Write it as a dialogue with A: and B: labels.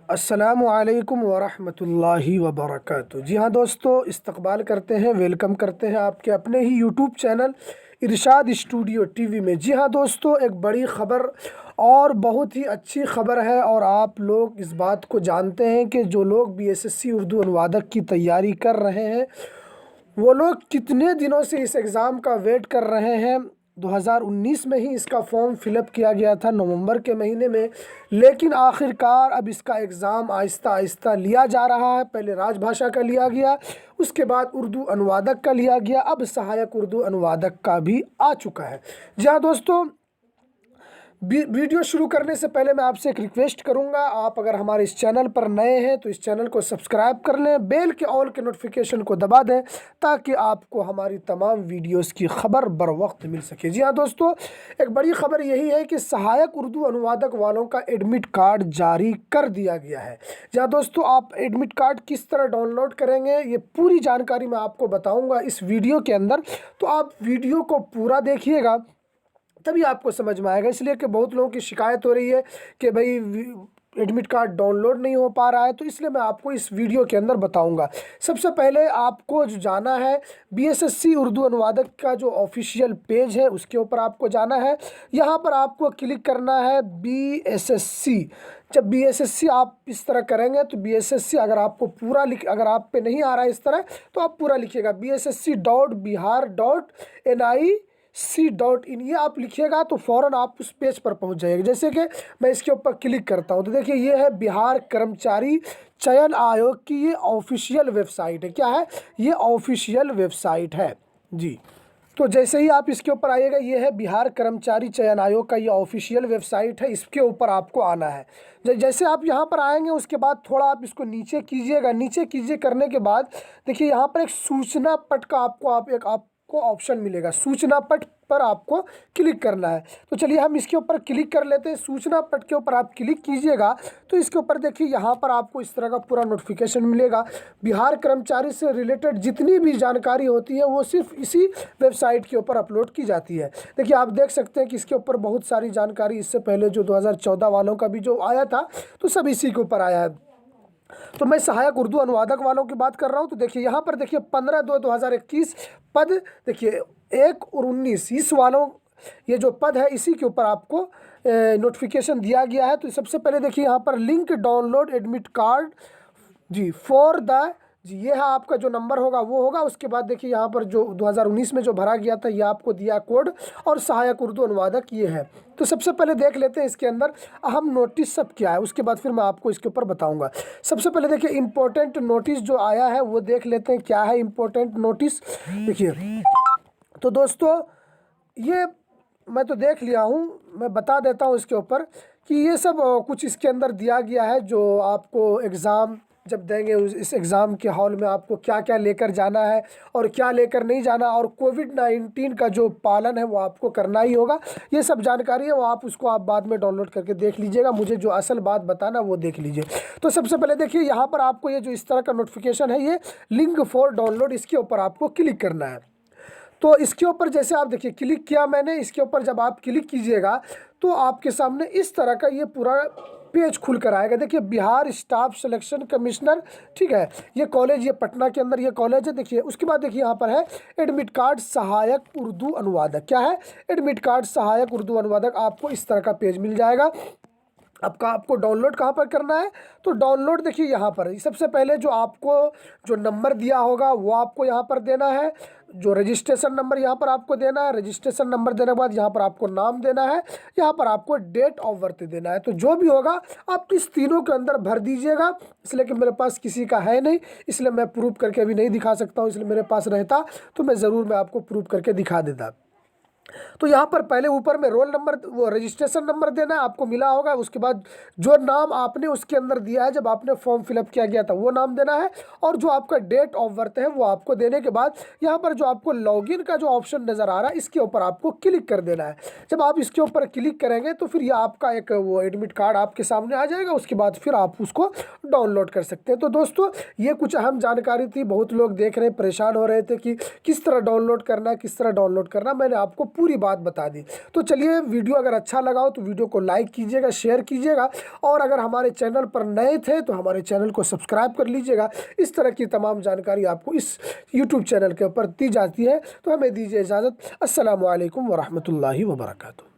A: अस्सलामुअलैकुम वरहमतुल्लाहि वबरकातुहू। जी हाँ दोस्तों, इस्तकबाल करते हैं, वेलकम करते हैं आपके अपने ही यूट्यूब चैनल इरशाद स्टूडियो टीवी में। जी हाँ दोस्तों, एक बड़ी ख़बर और बहुत ही अच्छी ख़बर है। और आप लोग इस बात को जानते हैं कि जो लोग बीएसएससी उर्दू अनुवादक की तैयारी कर रहे हैं वो लोग कितने दिनों से इस एग्ज़ाम का वेट कर रहे हैं। 2019 में ही इसका फॉर्म फिलअप किया गया था, नवंबर के महीने में, लेकिन आखिरकार अब इसका एग्ज़ाम आहिस्ता आहिस्ता लिया जा रहा है। पहले राजभाषा का लिया गया, उसके बाद उर्दू अनुवादक का लिया गया, अब सहायक उर्दू अनुवादक का भी आ चुका है। जी हाँ दोस्तों, वीडियो शुरू करने से पहले मैं आपसे एक रिक्वेस्ट करूंगा, आप अगर हमारे इस चैनल पर नए हैं तो इस चैनल को सब्सक्राइब कर लें, बेल के ऑल के नोटिफिकेशन को दबा दें ताकि आपको हमारी तमाम वीडियोस की खबर बर वक्त मिल सके। जी हाँ दोस्तों, एक बड़ी खबर यही है कि सहायक उर्दू अनुवादक वालों का एडमिट कार्ड जारी कर दिया गया है। जी हाँ दोस्तों, आप एडमिट कार्ड किस तरह डाउनलोड करेंगे ये पूरी जानकारी मैं आपको बताऊँगा इस वीडियो के अंदर, तो आप वीडियो को पूरा देखिएगा तभी आपको समझ में आएगा। इसलिए कि बहुत लोगों की शिकायत हो रही है कि भाई एडमिट कार्ड डाउनलोड नहीं हो पा रहा है, तो इसलिए मैं आपको इस वीडियो के अंदर बताऊंगा। सबसे पहले आपको जो जाना है, बीएसएससी उर्दू अनुवादक का जो ऑफिशियल पेज है उसके ऊपर आपको जाना है। यहाँ पर आपको क्लिक करना है बीएसएससी। जब बीएसएससी आप इस तरह करेंगे तो बीएसएससी अगर आपको पूरा अगर आप पे नहीं आ रहा है इस तरह तो आप पूरा लिखिएगा bsc.bihar.nic.in, ये आप लिखिएगा तो फ़ौरन आप उस पेज पर पहुंच जाएगा। जैसे कि मैं इसके ऊपर क्लिक करता हूं तो देखिए ये है बिहार कर्मचारी चयन आयोग की ये ऑफिशियल वेबसाइट है। क्या है? ये ऑफिशियल वेबसाइट है जी। तो जैसे ही आप इसके ऊपर आइएगा, ये है बिहार कर्मचारी चयन आयोग का ये ऑफिशियल वेबसाइट है, इसके ऊपर आपको आना है। जैसे आप यहाँ पर आएंगे उसके बाद थोड़ा आप इसको नीचे कीजिएगा। नीचे कीजिए करने के बाद देखिए यहाँ पर एक सूचना पट का आपको ऑप्शन मिलेगा। सूचना पट पर आपको क्लिक करना है। तो चलिए हम इसके ऊपर क्लिक कर लेते हैं। सूचना पट के ऊपर आप क्लिक कीजिएगा तो इसके ऊपर देखिए यहाँ पर आपको इस तरह का पूरा नोटिफिकेशन मिलेगा। बिहार कर्मचारी से रिलेटेड जितनी भी जानकारी होती है वो सिर्फ इसी वेबसाइट के ऊपर अपलोड की जाती है। देखिए आप देख सकते हैं कि इसके ऊपर बहुत सारी जानकारी, इससे पहले जो 2014 वालों का भी जो आया था तो सब इसी के ऊपर आया है। तो मैं सहायक उर्दू अनुवादक वालों की बात कर रहा हूं। तो देखिए यहाँ पर देखिए 15/2/2021 पद, देखिए 1 और 19 इस वालों ये जो पद है इसी के ऊपर आपको नोटिफिकेशन दिया गया है। तो सबसे पहले देखिए यहाँ पर link download admit card JEE for the JEE, ये है आपका जो नंबर होगा वो होगा। उसके बाद देखिए यहाँ पर जो 2019 में जो भरा गया था ये आपको दिया कोड, और सहायक उर्दू अनुवादक ये है। तो सबसे पहले देख लेते हैं इसके अंदर अहम नोटिस सब क्या है, उसके बाद फिर मैं आपको इसके ऊपर बताऊंगा। सबसे पहले देखिए इम्पोर्टेंट नोटिस जो आया है वो देख लेते हैं क्या है इम्पोर्टेंट नोटिस। देखिए तो दोस्तों ये मैं तो देख लिया हूँ, मैं बता देता हूँ इसके ऊपर कि ये सब कुछ इसके अंदर दिया गया है जो आपको एग्ज़ाम जब देंगे इस एग्ज़ाम के हॉल में आपको क्या क्या लेकर जाना है और क्या लेकर नहीं जाना, और कोविड-19 का जो पालन है वो आपको करना ही होगा। ये सब जानकारी है वो आप बाद में डाउनलोड करके देख लीजिएगा। मुझे जो असल बात बताना वो देख लीजिए। तो सबसे पहले देखिए यहाँ पर आपको ये जो इस तरह का नोटिफिकेशन है, ये लिंक फॉर डाउनलोड, इसके ऊपर आपको क्लिक करना है। तो इसके ऊपर जैसे आप देखिए क्लिक किया मैंने, इसके ऊपर जब आप क्लिक कीजिएगा तो आपके सामने इस तरह का ये पूरा पेज खुल कर आएगा। देखिए बिहार स्टाफ सिलेक्शन कमिश्नर, ठीक है, ये कॉलेज, ये पटना के अंदर ये कॉलेज है। देखिए उसके बाद देखिए यहाँ पर है एडमिट कार्ड सहायक उर्दू अनुवादक। क्या है? एडमिट कार्ड सहायक उर्दू अनुवादक। आपको इस तरह का पेज मिल जाएगा। आपको डाउनलोड कहाँ पर करना है? तो डाउनलोड देखिए यहाँ पर सबसे पहले जो आपको जो नंबर दिया होगा वो आपको यहाँ पर देना है। जो रजिस्ट्रेशन नंबर यहाँ पर आपको देना है। रजिस्ट्रेशन नंबर देने के बाद यहाँ पर आपको नाम देना है, यहाँ पर आपको डेट ऑफ बर्थ देना है। तो जो भी होगा आप इस तीनों के अंदर भर दीजिएगा। इसलिए कि मेरे पास किसी का है नहीं, इसलिए मैं प्रूफ करके अभी नहीं दिखा सकता हूँ। इसलिए मेरे पास रहता तो मैं आपको प्रूफ करके दिखा देता। तो यहाँ पर पहले ऊपर में रोल नंबर, वो रजिस्ट्रेशन नंबर देना है, आपको मिला होगा। उसके बाद जो नाम आपने उसके अंदर दिया है जब आपने फॉर्म फिलअप किया गया था वो नाम देना है, और जो आपका डेट ऑफ बर्थ है वो आपको देने के बाद यहाँ पर जो आपको लॉगिन का जो ऑप्शन नज़र आ रहा है इसके ऊपर आपको क्लिक कर देना है। जब आप इसके ऊपर क्लिक करेंगे तो फिर ये आपका एक वो एडमिट कार्ड आपके सामने आ जाएगा। उसके बाद फिर आप उसको डाउनलोड कर सकते हैं। तो दोस्तों ये कुछ अहम जानकारी थी। बहुत लोग देख रहे हैं, परेशान हो रहे थे कि किस तरह डाउनलोड करना है, किस तरह डाउनलोड करना। मैंने आपको पूरी बात बता दी। तो चलिए, वीडियो अगर अच्छा लगा हो तो वीडियो को लाइक कीजिएगा, शेयर कीजिएगा, और अगर हमारे चैनल पर नए थे तो हमारे चैनल को सब्सक्राइब कर लीजिएगा। इस तरह की तमाम जानकारी आपको इस यूट्यूब चैनल के ऊपर दी जाती है। तो हमें दीजिए इजाज़त। अस्सलामु अलैकुम वरहमतुल्लाहि वबरकातुहू।